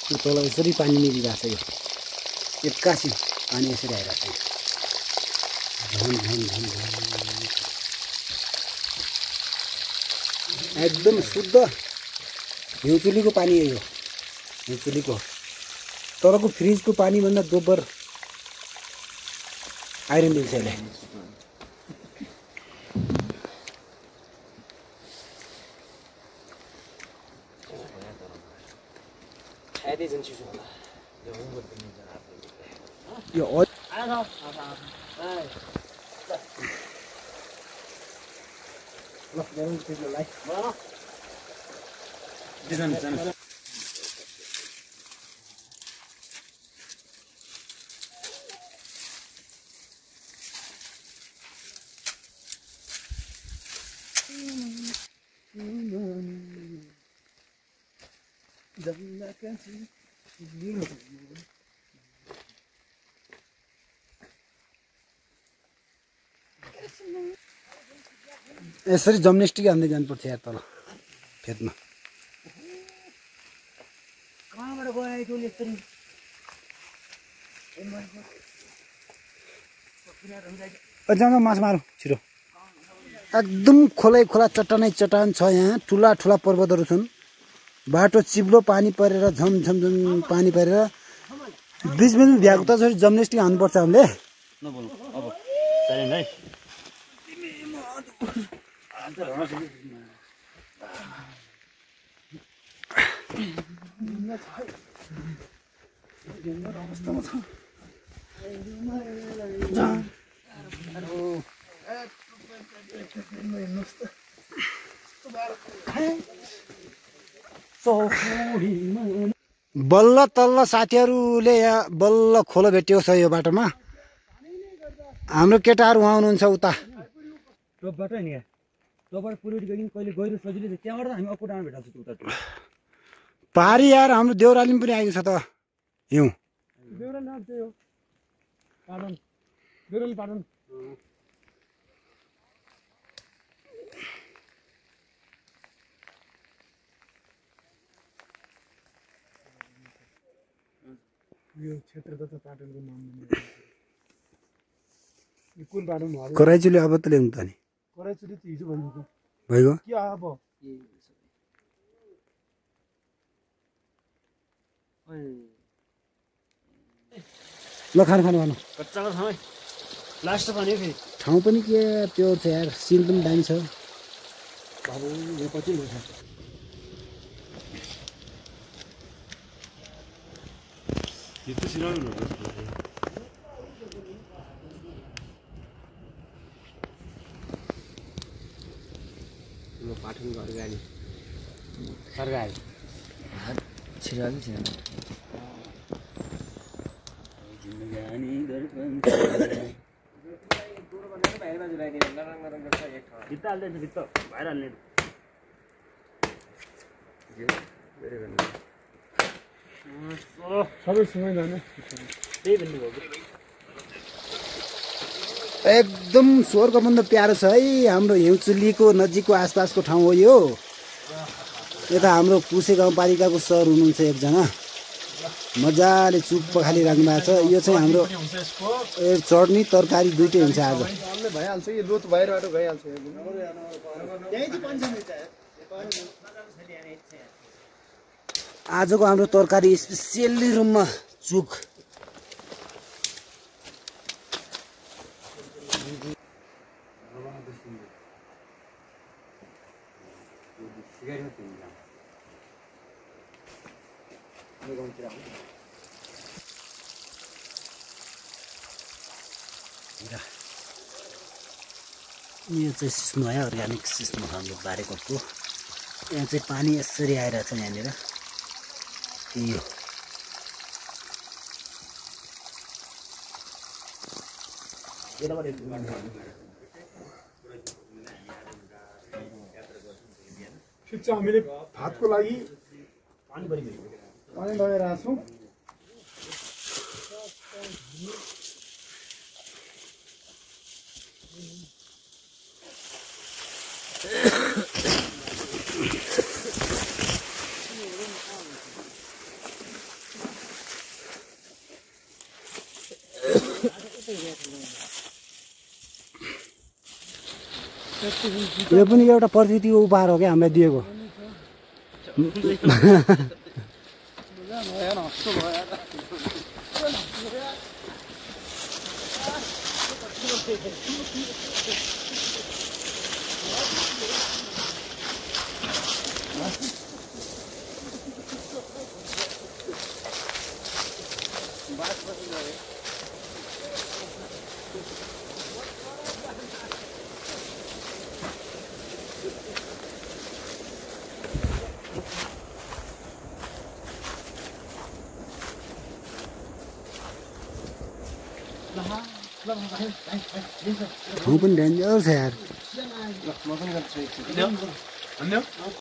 तल यसरी पानी निक्लिरहेको छ यो एक्कासी पानी यसरी आइरहेको छ एकदम शुद्ध हिउँचुलीको पानी हो यो हिउँचुलीको तरको फ्रिजको पानी भन्दा दोब्बर आइरन दिन्छ यसले यो यसरी जम्नेस्टिक हान्दै जानुपर्छ यार तल खेतमा कहाँबाट गएको यसरी जाँदा माछ मारौँ छिटो एकदम खोला चट्टानै चट्टान छ यहाँ ठुला ठुला पर्वतहरू छन् बाटो चिप्लो पानी परेर झमझम पानी परेर बिचमा भ्याएको त छोरी जम्नेस्टिक हान्नुपर्छ हामीले बल्ल तल्ल साथीहरूले यहाँ बल्ल खोलो भेटिएको छ यो बाटोमा हाम्रो केटाहरू उहाँ हुनुहुन्छ उता टोपबाट नि टोपबाट पुरै गइन् कहिले गइरो सजिलै थियो त्यहाँबाट हामी अक्को डाँडा भेटाउँछ उता पारी यार हाम्रो देउरालीमा पनि आएको छ त हिउँ देउराली नाम चाहिँ हो पाटन देउराली पाटन यो क्षेत्रको त पाटनको नाम यो कुन पाटन हो कराइचुली अब त ल्याउनु त नि कराइचुली त हिजो भन्नुको भइगयो के अब ल खानु खानु कच्चाको ठाउँ लास्ट पानी हो फेरि ठाउँ पनि के त्यो छ यार सिन पनि दामी छ बाबु यो कति लो छ यो त सिराउनु हो पाठन गरेर गाडी सरगाडी छिराउनु छिराउनु जिन्दगानी दर्पण भित्त हाल्दैछ भित्त बाहिर हाल्ने सबै सँगै जाने त्यही भन्नुभयो एकदम स्वर्गभन्दा प्यारो छ है हाम्रो हिउँचुलीको नजिकको आसपासको ठाउँ हो यो यता हाम्रो पुसे गाउँपालिकाको सर हुनुहुन्छ एकजना मजाले चुप पखाली राख्नु भएको छ यो चाहिँ हाम्रो चटनी तरकारी दुइटै हुन्छ आज भइहाल्छ यो लोत बाहिरबाट गइहाल्छ आजको हाम्रो तरकारी स्पेसियल्ली रुममा चुक यो चाहिँ सिस्नो है अर्ग्यानिक सिस्नो हाम्रो बारेकोटको यहाँ चाहिँ पानी यसरी आइरहेछ यहाँनिर यो ठिक छ हामीले भातको लागि पानी लगेर आएको छौँ यो पनि एउटा प्रकृतिको उपहार हो क्या हामीलाई दिएको। ठाउँ पनि डेन्जर छ यार।